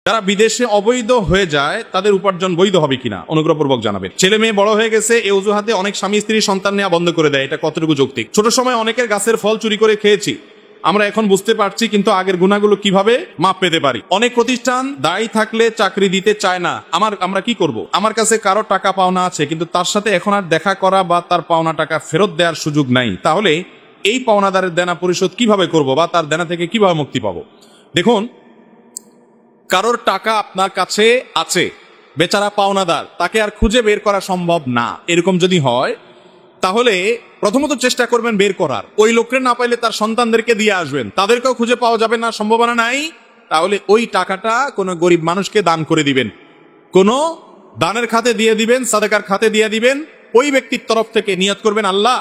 যারা বিদেশে অবৈধ হয়ে যায় তাদের উপার্জন বৈধ হবে কিনা অনুগ্রহপূর্বক জানাবেন। ছেলে মেয়ে বড় হয়ে গেছে এই অজুহাতে অনেক স্বামী স্ত্রী সন্তান নেওয়া বন্ধ করে দেয়, এটা কতটুকু যৌক্তিক? ছোট সময় অনেকের গাছের ফল চুরি করে খেয়েছি, আমরা এখন বুঝতে পারছি কিন্তু আগের গুনাহগুলো কিভাবে মাপ পেতে পারি। অনেক প্রতিষ্ঠান দায়ী থাকলে চাকরি দিতে চায় না, আমরা কি করব? আমার কাছে কারো টাকা পাওনা আছে কিন্তু তার সাথে এখন আর দেখা করা বা তার পাওনা টাকা ফেরত দেওয়ার সুযোগ নাই, তাহলে এই পাওনাদারের দেনা পরিশোধ কিভাবে করব বা তার দেনা থেকে কিভাবে মুক্তি পাবো? দেখুন, কারোর টাকা আপনার কাছে আছে, বেচারা পাওনাদার, তাকে আর খুঁজে বের করা সম্ভব না। এরকম যদি হয় তাহলে প্রথমত চেষ্টা করবেন বের করার, ওই লোককে না পাইলে তার সন্তানদেরকে দিয়ে আসবেন, তাদেরকেও খুঁজে পাওয়া যাবে না, সম্ভাবনা নাই, তাহলে ওই টাকাটা কোনো গরিব মানুষকে দান করে দিবেন, কোনো দানের খাতে দিয়ে দিবেন, সাদেকার খাতে দিয়ে দিবেন। ওই ব্যক্তির তরফ থেকে নিয়ত করবেন, আল্লাহ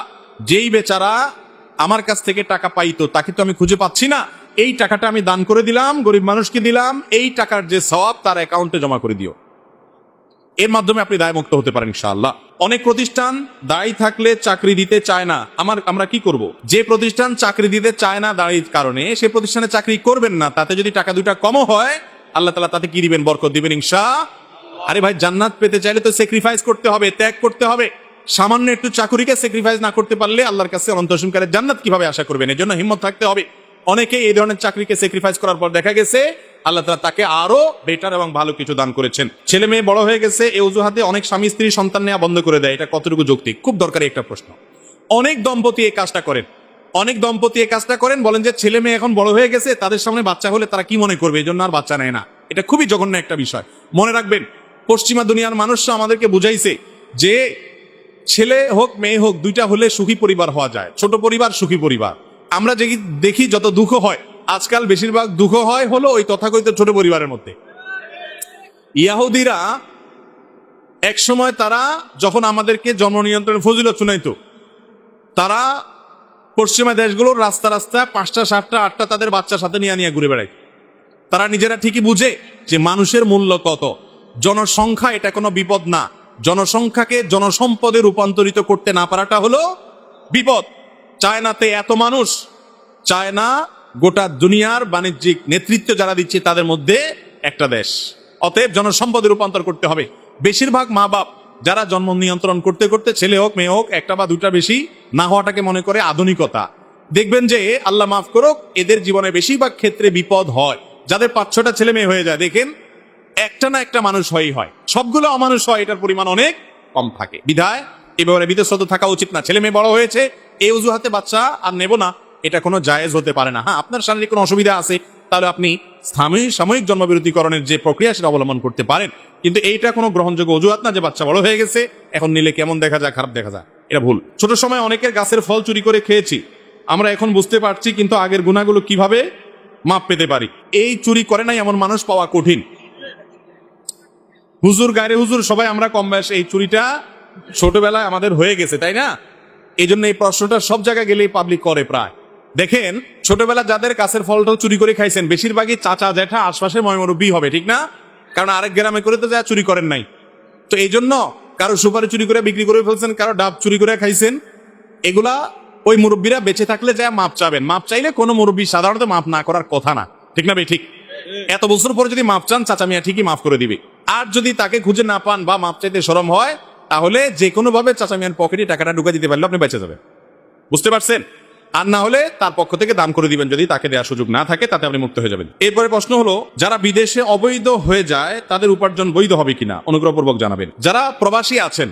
যেই বেচারা আমার কাছ থেকে টাকা পাইতো তাকে তো আমি খুঁজে পাচ্ছি না, এই টাকাটা আমি দান করে দিলাম, গরিব মানুষকে দিলাম, এই টাকার যে সওয়াব তার অ্যাকাউন্টে জমা করে দিও। এর মাধ্যমে আপনি দায়মুক্ত হতে পারেন ইনশাআল্লাহ। অনেক প্রতিষ্ঠান দায়ী থাকলে চাকরি দিতে চায় না, আমরা কি করব? যে প্রতিষ্ঠান চাকরি দিতে চায় না দায়ীর কারণে, সে প্রতিষ্ঠানে চাকরি করবেন না, তাতে যদি টাকা দুটা কমও হয় আল্লাহ তাআলা তাতে কি দিবেন? বরকত দিবেন ইনশাআল্লাহ। আরে ভাই, জান্নাত পেতে চাইলে তো স্যাক্রিফাইস করতে হবে, ত্যাগ করতে হবে। সামান্য একটু চাকুরিকে স্যাক্রিফাইস না করতে পারলে আল্লাহর কাছে অনন্তকালের জান্নাত কিভাবে আশা করবেন? এর জন্য হিম্মত থাকতে হবে। অনেকেই এই ধরনের চাকরিকে স্যাক্রিফাইস করার পর দেখা গেছে আল্লাহ তাআলা তাকে আরো বেটার এবং ভালো কিছু দান করেছেন। ছেলে মেয়ে বড় হয়ে গেছে এই অজুহাতে অনেক স্বামী স্ত্রী সন্তান নেওয়া বন্ধ করে দেয়, এটা কতটুকু যৌক্তিক? খুব দরকারি একটা প্রশ্ন। অনেক দম্পতি এই কাজটা করেন, বলেন যে ছেলে মেয়ে এখন বড় হয়ে গেছে, তাদের সামনে বাচ্চা হলে তারা কি মনে করবে, এই জন্য আর বাচ্চা নেয় না। এটা খুবই জঘন্য একটা বিষয়। মনে রাখবেন, পশ্চিমা দুনিয়ার মানুষরা আমাদেরকে বুঝাইছে যে ছেলে হোক মেয়ে হোক দুইটা হলে সুখী পরিবার হওয়া যায়, ছোট পরিবার সুখী পরিবার। আমরা যে দেখি যত দুঃখ হয় আজকাল, বেশিরভাগ দুঃখ হয় হলো ওই তথাকথিত ছোট পরিবারের মধ্যে। ইহুদিরা এক সময় তারা যখন আমাদেরকে জন্ম নিয়ন্ত্রণের ফজিলত শুনাইতো, তারা পশ্চিমা দেশগুলোর রাস্তা 5টা 7টা 8টা তাদের বাচ্চার সাথে নিয়ে ঘুরে বেড়ায়। তারা নিজেরা ঠিকই বুঝে যে মানুষের মূল্য কত, জনসংখ্যা এটা কোনো বিপদ না, জনসংখ্যাকে জনসম্পদে রূপান্তরিত করতে না পারাটা হলো বিপদ। চায়নাতে এত মানুষ, চায়না গোটা দুনিয়ার বাণিজ্যিক নেতৃত্ব যারা দিচ্ছে তাদের মধ্যে একটা দেশ, অতএব জনসম্পদে রূপান্তর করতে হবে। বেশিরভাগ মা বাপ যারা জন্ম নিয়ন্ত্রণ করতে করতে ছেলে হোক মেয়ে হোক একটা বা দুটা বেশি না হওয়াটাকে মনে করে আধুনিকতা, দেখবেন যে আল্লাহ মাফ করুক এদের জীবনে বেশিরভাগ ক্ষেত্রে বিপদ হয়। যাদের 5-6টা ছেলে মেয়ে হয়ে যায় দেখেন একটা না একটা মানুষ হয়, সবগুলো অমানুষ হয়, এটার পরিমাণ অনেক কম থাকে। বিধায় এবারে বিদেশত থাকা উচিত না। ছেলে মেয়ে বড় হয়েছে এই অজুহাতে বাচ্চা আর নেব না, এটা কোনো জায়েজ হতে পারে না। হ্যাঁ, আপনার শারীরিক কোনো অসুবিধা আছে তাহলে আপনি সাময়িক জন্মবিরতিকরণের যে প্রক্রিয়া সেটা অবলম্বন করতে পারেন, কিন্তু এইটা কোনো গ্রহণযোগ্য অজুহাত না যে বাচ্চা বড় হয়ে গেছে এখন নিলে কেমন দেখা যায়, খারাপ দেখা যায়, এটা ভুল। ছোট সময় অনেকের গাছের ফল চুরি করে খেয়েছি, আমরা এখন বুঝতে পারছি কিন্তু আগের গুনাহগুলো কিভাবে মাপ পেতে পারি। এই চুরি করে নাই এমন মানুষ পাওয়া কঠিন। হুজুর গায়রে হুজুর সবাই আমরা কম বয়স এই চুরিটা ছোটবেলায় আমাদের হয়ে গেছে, তাই না? এই জন্য এই প্রশ্নটা সব জায়গায় গেলেই পাবলিক করে প্রায়। দেখেন, ছোটবেলা যাদের গাছের ফলটা চুরি করে খাইছেন বেশিরভাগই চাচা জ্যাঠা আশপাশে ময়মরব্বী হবে, ঠিক না? কারণ আরেক গ্রামে করে তো যা চুরি করেন নাই। তো এই জন্য কারো সুপারি চুরি করে বিক্রি করে ফেলছেন, কারো ডাব চুরি করে খাইছেন, এগুলা ওই মুরব্বীরা বেঁচে থাকলে যা মাপ চাবেন। মাপ চাইলে কোনো মুরব্বী সাধারণত মাপ না করার কথা না, ঠিক না ভাই? ঠিক। এত বছর পরে যদি মাপ চান চাচা মিয়া ঠিকই মাফ করে দিবে। আর যদি তাকে খুঁজে না পান বা মাপ চাইতে শরম হয় তাহলে যে কোনো ভাবে চাচা মিয়ার পকেটে টাকাটা ঢুকে দিতে পারলে আপনি বেঁচে যাবেন, বুঝতে পারছেন? আর না হলে তার পক্ষ থেকে দান করে দিবেন, যদি তাকে দেওয়ার সুযোগ না থাকে তাতে আপনি মুক্ত হয়ে যাবেন। এরপরে প্রশ্ন হলো, যারা বিদেশে অবৈধ হয়ে যায় তাদের উপার্জন বৈধ হবে কিনা অনুগ্রহপূর্বক জানাবেন। যারা প্রবাসী আছেন,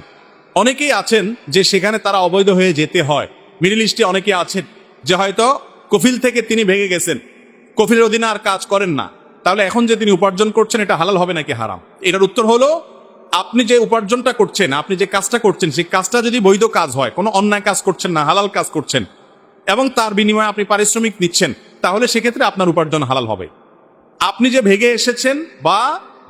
অনেকেই আছেন যে সেখানে তারা অবৈধ হয়ে যেতে হয়। মিডল ইস্টে অনেকে আছেন যে হয়তো কফিল থেকে তিনি ভেঙে গেছেন, কফিলের অধীনে আর কাজ করেন না, তাহলে এখন যে তিনি উপার্জন করছেন এটা হালাল হবে নাকি হারাম? এটার উত্তর হলো, আপনি যে উপার্জনটা করছেন, আপনি যে কাজটা করছেন, সেই কাজটা যদি বৈধ কাজ হয়, কোনো অন্যায় কাজ করছেন না, হালাল কাজ করছেন এবং তার বিনিময়ে আপনি পারিশ্রমিক নিচ্ছেন, তাহলে সেক্ষেত্রে আপনার উপার্জন হালাল হবে। আপনি যে ভেগে এসেছেন বা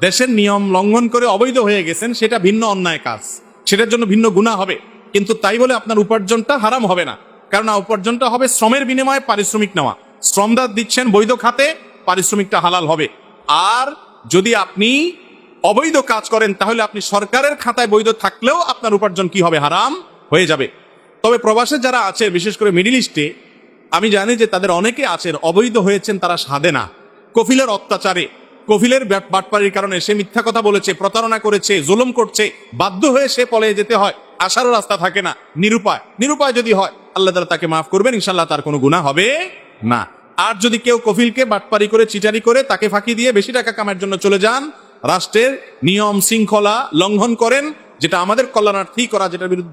দেশের নিয়ম লঙ্ঘন করে অবৈধ হয়ে গেছেন সেটা ভিন্ন অন্যায় কাজ, সেটার জন্য ভিন্ন গুনাহ হবে, কিন্তু তাই বলে আপনার উপার্জনটা হারাম হবে না। কারণ উপার্জনটা হবে শ্রমের বিনিময়ে পারিশ্রমিক নেওয়া, শ্রমদার দিচ্ছেন বৈধ খাতে, পারিশ্রমিকটা হালাল হবে। আর যদি আপনি অবৈধ কাজ করেন তাহলে আপনি সরকারের খাতায় বৈধ থাকলেও আপনার উপার্জন কি হবে? হারাম হয়ে যাবে। তবে প্রবাসে যারা আছে, বিশেষ করে মিডল ইস্টে, আমি জানি যে তাদের অনেকে আছেন অবৈধ হয়েছেন তারা সাধে না, কফিলের অত্যাচারে কফিলের বাটপাড়ির কারণে সে মিথ্যা কথা বলেছে, প্রতারণা করেছে, জুলুম করছে, বাধ্য হয়ে সে পলায়ে যেতে হয়, আসারও রাস্তা থাকে না, নিরুপায় যদি হয় আল্লাহ তাআলা তাকে মাফ করবেন, ইনশাআল্লাহ তার কোনো গুনাহ হবে না। আর যদি কেউ কফিলকে বাটপাড়ি করে, চিটারি করে, তাকে ফাঁকি দিয়ে বেশি টাকা কামানোর জন্য চলে যান, রাষ্ট্রের নিয়ম শৃঙ্খলা লঙ্ঘন করেন, যেটা আমাদের কল্যাণার্থী করা,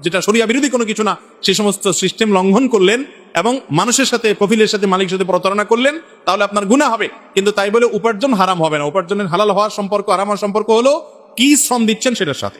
যেটা শরিয়া বিরোধী কোনো কিছু না, সেই সমস্ত সিস্টেম লঙ্ঘন করলেন এবং মানুষের সাথে, কফিলের সাথে, মালিকের সাথে প্রতারণা করলেন, তাহলে আপনার গুনাহ হবে। কিন্তু তাই বলে উপার্জন হারাম হবে না। উপার্জনের হালাল হওয়ার সম্পর্ক, হারাম হওয়ার সম্পর্ক হলো কি শ্রম দিচ্ছেন সেটার সাথে।